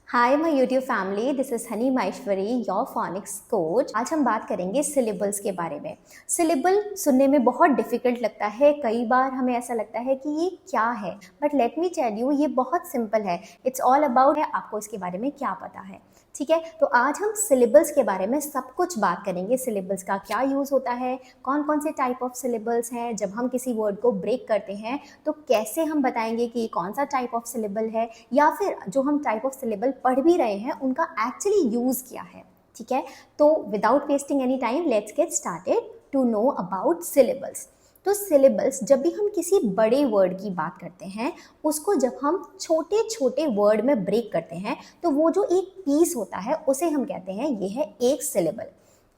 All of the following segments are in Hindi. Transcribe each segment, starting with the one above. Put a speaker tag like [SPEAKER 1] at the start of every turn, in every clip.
[SPEAKER 1] Hi my YouTube family, this is Honey Maheshwari, your phoenix coach. आज हम बात करेंगे सिलेबल्स के बारे में। सिलेबल सुनने में बहुत डिफिकल्ट लगता है, कई बार हमें ऐसा लगता है कि ये क्या है, but let me tell you, ये बहुत सिंपल है। इट्स ऑल अबाउट है आपको इसके बारे में क्या पता है। ठीक है, तो आज हम सिलेबल्स के बारे में सब कुछ बात करेंगे। सिलेबल्स का क्या यूज़ होता है, कौन कौन से टाइप ऑफ सिलेबल्स हैं, जब हम किसी वर्ड को ब्रेक करते हैं तो कैसे हम बताएंगे कि कौन सा टाइप ऑफ सिलेबल है, या फिर जो हम टाइप ऑफ सिलेबल पढ़ भी रहे हैं उनका एक्चुअली यूज़ क्या है। ठीक है, तो without wasting any time let's get started to know about syllables. तो सिलेबल्स, जब भी हम किसी बड़े वर्ड की बात करते हैं, उसको जब हम छोटे छोटे वर्ड में ब्रेक करते हैं तो वो जो एक पीस होता है उसे हम कहते हैं ये है एक सिलेबल।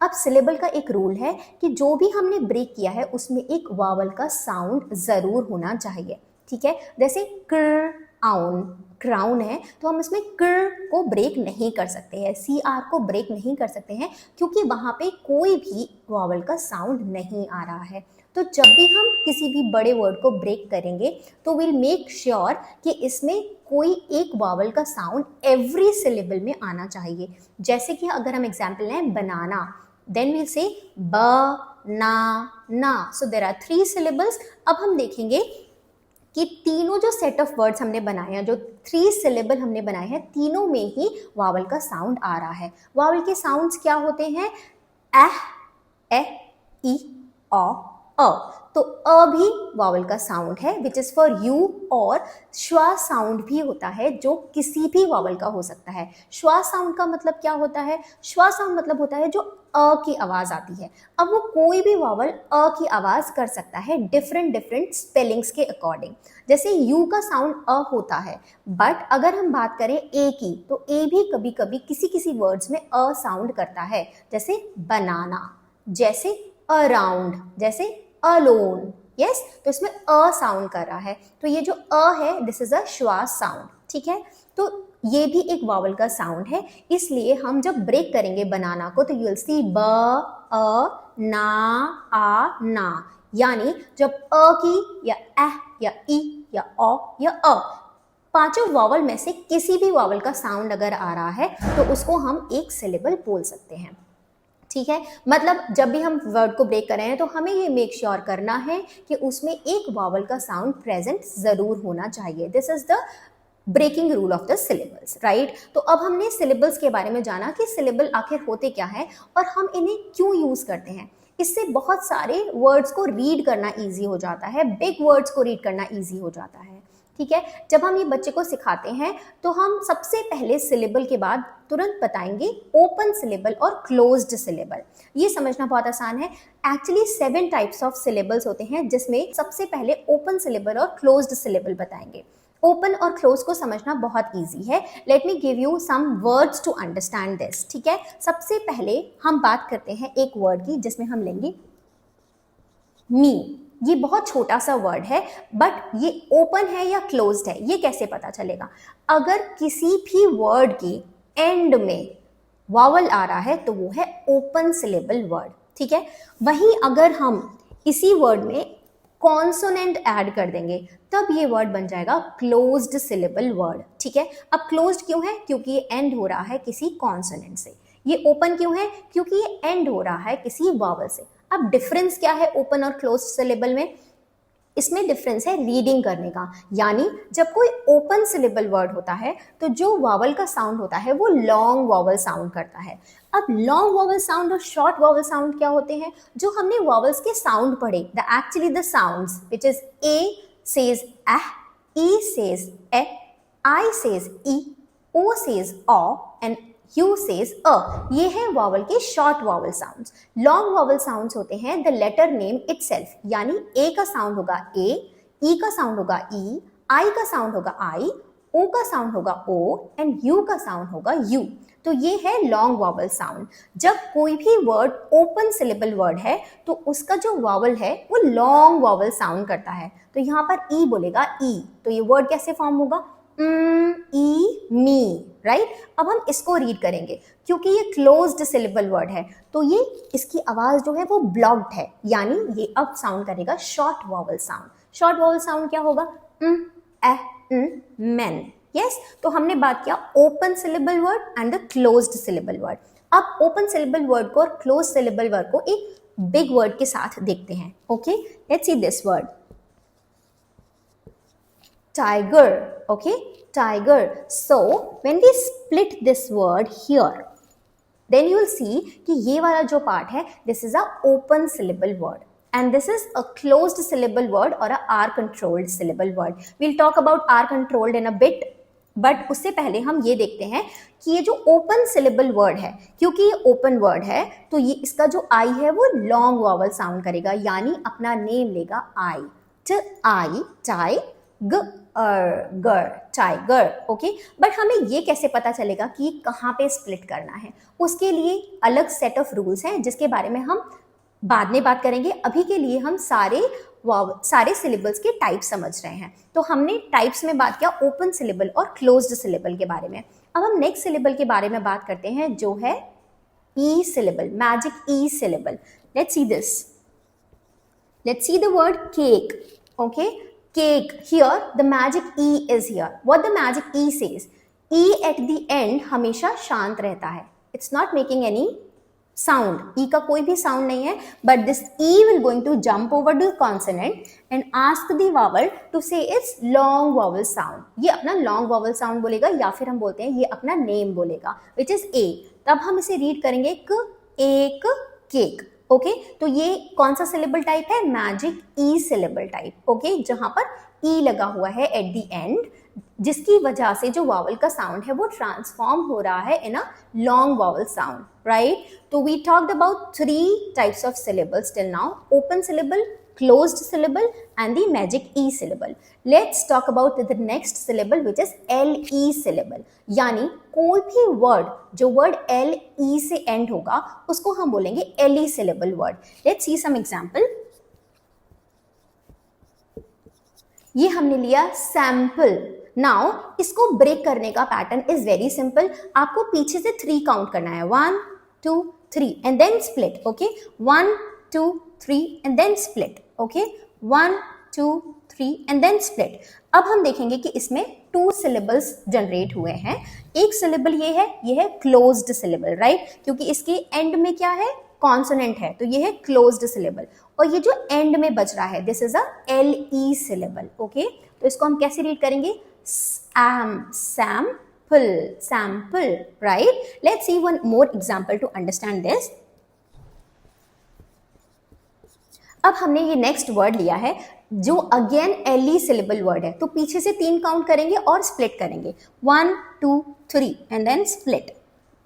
[SPEAKER 1] अब सिलेबल का एक रूल है कि जो भी हमने ब्रेक किया है उसमें एक वावल का साउंड ज़रूर होना चाहिए। ठीक है, जैसे क्र आउन, क्राउन है तो हम इसमें क्र को ब्रेक नहीं कर सकते हैं, सी आर को ब्रेक नहीं कर सकते हैं, क्योंकि वहाँ पे कोई भी वावल का साउंड नहीं आ रहा है। तो जब भी हम किसी भी बड़े वर्ड को ब्रेक करेंगे तो विल मेक श्योर कि इसमें कोई एक वावल का साउंड एवरी सिलेबल में आना चाहिए। जैसे कि अगर हम एग्जाम्पल लें बनाना, देन विल से ब ना। So there are 3 syllables. अब हम देखेंगे कि तीनों जो सेट ऑफ वर्ड्स हमने बनाए हैं, जो 3 सिलेबल हमने बनाए हैं, तीनों में ही वावल का साउंड आ रहा है। वावल के साउंड्स क्या होते हैं? एह, ए, ई, ओ, अ। तो अ भी वावल का साउंड है विच इज फॉर यू, और श्वा साउंड भी होता है जो किसी भी वावल का हो सकता है। श्वा साउंड का मतलब क्या होता है? श्वा साउंड मतलब होता है जो अ की आवाज आती है। अब वो कोई भी वावल अ की आवाज कर सकता है डिफरेंट डिफरेंट स्पेलिंग्स के अकॉर्डिंग। जैसे यू का साउंड अ होता है, बट अगर हम बात करें ए की तो ए भी कभी कभी किसी किसी वर्ड्स में अ साउंड करता है, जैसे बनाना, जैसे अराउंड, जैसे अलोन। यस, तो इसमें अ साउंड कर रहा है। तो ये जो अ है दिस इज अ श्वास साउंड। ठीक है, तो ये भी एक वावल का साउंड है, इसलिए हम जब ब्रेक करेंगे बनाना को तो यू विल सी ब, अ, ना, आ, ना। यानी जब अ की या एह या ई या ओ या अ, पांचों वावल में से किसी भी वावल का साउंड अगर आ रहा है तो उसको हम एक सिलेबल बोल सकते हैं। ठीक है, मतलब जब भी हम वर्ड को ब्रेक कर रहे हैं तो हमें ये मेक श्योर करना है कि उसमें एक वावल का साउंड प्रेजेंट जरूर होना चाहिए। This is the breaking rule of the syllables, right. तो अब हमने सिलेबल्स के बारे में जाना कि सिलेबल आखिर होते क्या है और हम इन्हें क्यों यूज करते हैं। इससे बहुत सारे वर्ड्स को रीड करना ईजी हो जाता है, बिग वर्ड्स को रीड करना ईजी हो जाता है। ठीक है, जब हम ये बच्चे को सिखाते हैं तो हम सबसे पहले सिलेबल के बाद तुरंत बताएंगे ओपन सिलेबल और क्लोज्ड सिलेबल। ये समझना बहुत आसान है। एक्चुअली 7 टाइप्स ऑफ सिलेबल्स होते हैं, जिसमें सबसे पहले ओपन सिलेबल और क्लोज्ड सिलेबल बताएंगे। ओपन और क्लोज को समझना बहुत इजी है। Let me give you some words to understand this. ठीक है, सबसे पहले हम बात करते हैं एक वर्ड की जिसमें हम लेंगे मी। ये बहुत छोटा सा वर्ड है, बट ये ओपन है या क्लोज्ड है ये कैसे पता चलेगा? अगर किसी भी वर्ड के एंड में वावल आ रहा है तो वो है ओपन सिलेबल वर्ड। ठीक है, वहीं अगर हम इसी वर्ड में कॉन्सोनेंट ऐड कर देंगे तब ये वर्ड बन जाएगा क्लोज्ड सिलेबल वर्ड। ठीक है, अब क्लोज्ड क्यों है? क्योंकि ये एंड हो रहा है किसी कॉन्सोनेंट से। ये ओपन क्यों है? क्योंकि ये एंड हो रहा है किसी वावल से। अब डिफरेंस क्या है ओपन और क्लोज्ड सिलेबल में? इसमें डिफरेंस है रीडिंग करने का। यानी जब कोई ओपन सिलेबल वर्ड होता है तो जो वावल का साउंड होता है वो लॉन्ग वावल साउंड करता है। अब लॉन्ग वावल साउंड और शॉर्ट वावल साउंड क्या होते हैं? जो हमने वावल्स के साउंड पढ़े, the actually the sounds which is A says eh, E says A, I says E, O says O and U says uh. ये है वावल के short vowel sounds. Long vowel sounds होते हैं द लेटर नेम इटसेल्फ, यानी ए का साउंड होगा ए, ई का साउंड होगा ई, आई का साउंड होगा आई, ओ का साउंड होगा ओ एंड यू का साउंड होगा यू। तो ये है लॉन्ग वावल साउंड। जब कोई भी वर्ड ओपन सिलेबल वर्ड है तो उसका जो वावल है वो लॉन्ग वावल साउंड करता है। तो यहाँ पर ई बोलेगा ई, तो ये वर्ड कैसे फॉर्म होगा? ई मी, राइट। अब हम इसको रीड करेंगे क्योंकि ये क्लोज्ड सिलेबल वर्ड है तो ये इसकी आवाज जो है वो ब्लॉक्ड है, यानी ये अब साउंड करेगा short vowel sound. Short vowel sound क्या होगा? मेन। यस तो हमने बात किया open syllable word and the closed syllable word. अब ओपन सिलेबल वर्ड को और क्लोज सिलेबल वर्ड को एक बिग वर्ड के साथ देखते हैं। Okay let's see this word tiger. Okay, tiger. So when we split this word here, then you will see कि ये वाला जो part है, this is a open syllable word and this is a closed syllable word or a R controlled syllable word. We'll talk about R controlled in a bit, but उससे पहले हम ये देखते हैं कि ये जो ओपन सिलेबल वर्ड है, क्योंकि ये ओपन वर्ड है तो ये इसका जो आई है वो लॉन्ग वॉवल साउंड करेगा, यानी अपना नेम लेगा आई, ट आई, टाई ग गर, टाइगर। ओके बट हमें ये कैसे पता चलेगा कि कहाँ पे स्प्लिट करना है, उसके लिए अलग सेट ऑफ रूल्स हैं जिसके बारे में हम बाद में बात करेंगे। अभी के लिए हम सारे सिलेबल्स के टाइप समझ रहे हैं। तो हमने टाइप्स में बात किया ओपन सिलेबल और क्लोज्ड सिलेबल के बारे में। अब हम नेक्स्ट सिलेबल के बारे में बात करते हैं जो है E syllable, magic E syllable. Let's see this, let's see the word cake. Okay cake, here the magic e is here. What the magic e says, e at the end हमेशा शांत रहता है, it's not making any sound, e का कोई भी sound नहीं है, but this e will going to jump over the consonant and ask the vowel to say its long vowel sound. ये अपना long vowel sound बोलेगा या फिर हम बोलते हैं ये अपना name बोलेगा which is a। तब हम इसे read करेंगे क एक केक। ओके तो ये कौन सा सिलेबल टाइप है, magic E syllable type. Okay जहां पर ई लगा हुआ है एट द एंड, जिसकी वजह से जो वावल का साउंड है वो ट्रांसफॉर्म हो रहा है in a long vowel sound, right. तो we talked about 3 types of syllables till now, open syllable, closed syllable and the magic e syllable. Let's talk about the next syllable which is le syllable, यानी कोई भी वर्ड जो वर्ड le से एंड होगा उसको हम बोलेंगे le syllable word. Let's see some example. ये हमने लिया सैंपल। नाउ इसको ब्रेक करने का पैटर्न इज वेरी सिंपल, आपको पीछे से 3 काउंट करना है, 1 2 3 and then split. Okay 1 2 3 and then split. Okay 1 2 3 and then split. अब हम देखेंगे कि इसमें 2 सिलेबल्स जनरेट हुए हैं। एक सिलेबल ये है क्लोज्ड सिलेबल, राइट, क्योंकि इसके एंड में क्या है, कॉन्सोनेंट है, तो ये है क्लोज्ड सिलेबल। और ये जो एंड में बच रहा है this is a le syllable. Okay तो इसको हम कैसे रीड करेंगे, sample, sample, right. Let's see one more example to understand this. अब हमने ये नेक्स्ट वर्ड लिया है जो अगेन le सिलेबल वर्ड है, तो पीछे से 3 काउंट करेंगे और स्प्लिट करेंगे, 1 2 3 and then split,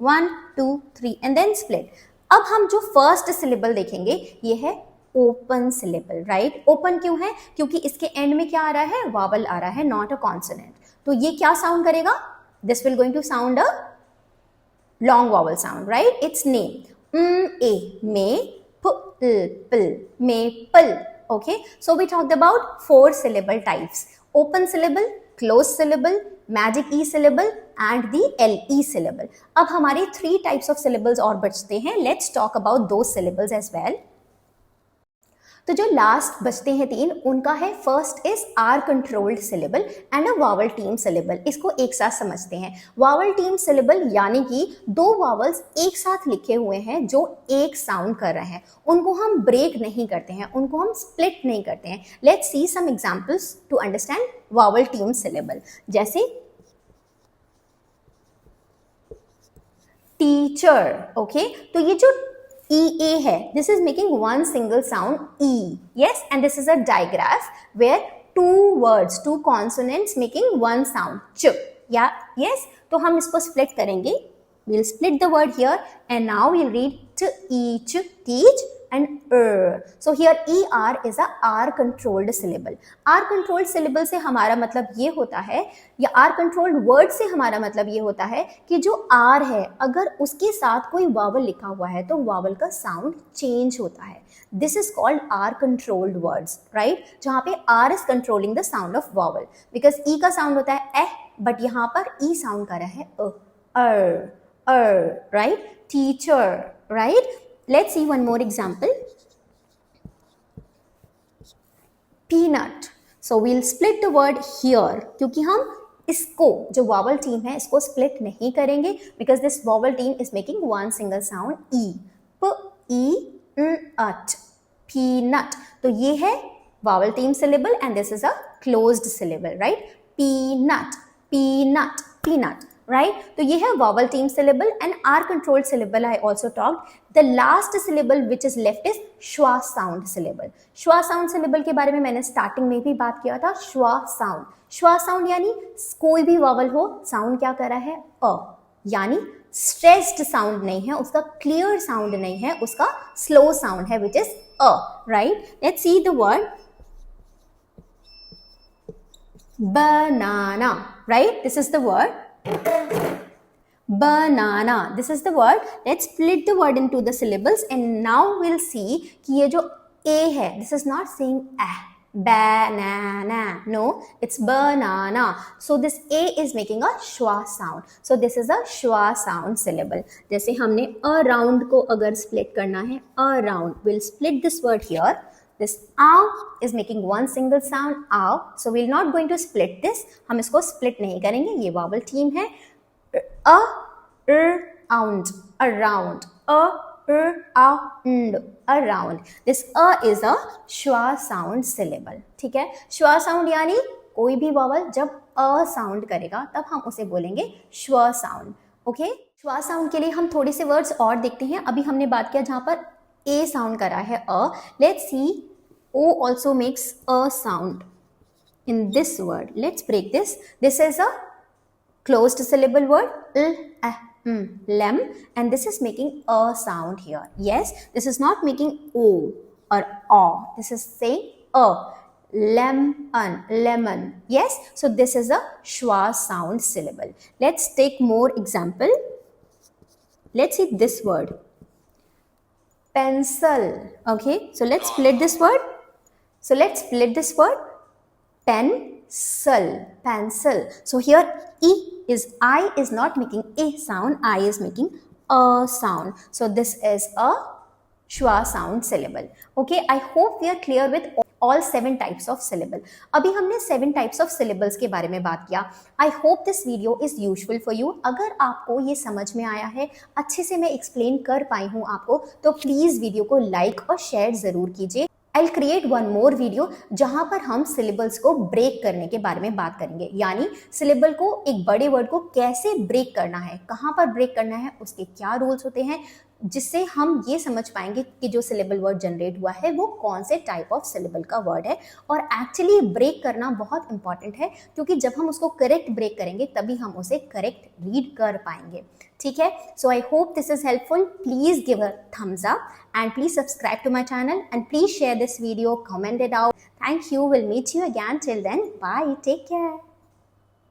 [SPEAKER 1] 1 2 3 and then split. अब हम जो फर्स्ट सिलेबल देखेंगे ये है ओपन सिलेबल, राइट। ओपन क्यों है, क्योंकि इसके एंड में क्या आ रहा है, वावल आ रहा है, नॉट अ कॉन्सोनेंट। तो ये क्या साउंड करेगा, this will going to sound a long vowel sound, right. Its name A, may pl, maple. Okay, so we talked about 4 syllable types: open syllable, closed syllable, magic e syllable and the le syllable. अब हमारे 3 types of syllables और बचते हैं. Let's talk about those syllables as well. तो जो लास्ट बचते हैं 3 उनका है, first is R controlled syllable and a vowel team syllable. इसको एक साथ समझते हैं। वावल टीम सिलेबल यानी कि 2 वावल्स एक साथ लिखे हुए हैं जो एक साउंड कर रहे हैं, उनको हम ब्रेक नहीं करते हैं, उनको हम स्प्लिट नहीं करते हैं। Let's see some examples to understand vowel team syllable. जैसे टीचर, ओके, तो ये जो EA है, this is making one single sound E, yes, and this is a digraph where 2 words, 2 consonants making one sound ch, yeah, yes, तो हम इसको split करेंगे, we'll split the word here and now we'll read t, each, teach and so here ER is a R controlled syllable. R controlled syllable से हमारा मतलब ये होता है, या R controlled word से हमारा मतलब ये होता है कि जो R है अगर उसके साथ कोई वावल लिखा हुआ है तो वावल का साउंड चेंज होता है. This is called R controlled words, right? जहाँ पे R is controlling the sound of vowel because E का साउंड होता है but यहाँ पर E साउंड कर रहा है right? Teacher, right? Let's see one more example. Peanut. So we'll split the word here क्योंकि हम इसको जो वॉवल टीम है इसको स्प्लिट नहीं करेंगे because this vowel team is making one single sound E, P E at, peanut. तो ये है vowel team syllable and this is a closed syllable, right? Peanut, peanut, peanut, right? तो ये है vowel team syllable and R controlled syllable I also talked. The last syllable which is left is schwa sound syllable. schwa sound syllable के बारे में मैंने स्टार्टिंग में भी बात किया था. schwa sound, schwa sound यानी कोई भी vowel हो, sound क्या कर रहा है? अ, यानी stressed sound नहीं है, उसका clear sound नहीं है, उसका slow sound है which is a, right? Let's see the word banana, right? This is the word banana. This is the word. Let's split the word into the syllables and now we'll see कि ये जो a है, this is not saying banana. No, it's banana. So this a is making a schwa sound. So this is a schwa sound syllable. जैसे हमने around को अगर split करना है, around, we'll split this word here. This ow is making one single sound, ow. So we're not going to split this. हम इसको split नहीं करेंगे. ये vowel team है. Around, around, around. This is a schwa sound syllable. ठीक है? schwa sound यानी कोई भी vowel जब a sound करेगा तब हम उसे बोलेंगे schwa sound. Okay? schwa sound के लिए हम थोड़े से words और देखते हैं. अभी हमने बात किया जहाँ पर a sound करा है a. Let's see. O also makes a sound in this word. Let's break this. This is a closed syllable word. Lem, and this is making a sound here. Yes, this is not making o or a. This is saying a. Lemon, lemon. Yes, so this is a schwa sound syllable. Let's take more example. Let's see this word. Pencil. Okay, so let's split this word. So let's split this word. Pencil, pencil. So here I is not making a sound, I is making a sound. So this is a schwa sound syllable. Okay, I hope we are clear with all 7 types of syllable. अभी हमने 7 types of syllables के बारे में बात किया. I hope this video is useful for you. अगर आपको ये समझ में आया है, अच्छे से मैं एक्सप्लेन कर पाई हूँ आपको, तो प्लीज़ वीडियो को लाइक और शेयर ज़रूर कीजिए. I'll create one more video जहाँ पर हम syllables को ब्रेक करने के बारे में बात करेंगे, यानी syllable को, एक बड़े वर्ड को कैसे ब्रेक करना है, कहाँ पर ब्रेक करना है, उसके क्या रूल्स होते हैं, जिससे हम ये समझ पाएंगे कि जो सिलेबल वर्ड जनरेट हुआ है वो कौन से टाइप ऑफ सिलेबल का वर्ड है. और एक्चुअली ब्रेक करना बहुत इंपॉर्टेंट है क्योंकि जब हम उसको करेक्ट ब्रेक करेंगे तभी हम उसे करेक्ट रीड कर पाएंगे. ठीक है? So I hope this is helpful. Please give a thumbs up and please subscribe to my channel and please share this video, comment it out. Thank you. We'll meet you again. Till then, bye. Take care.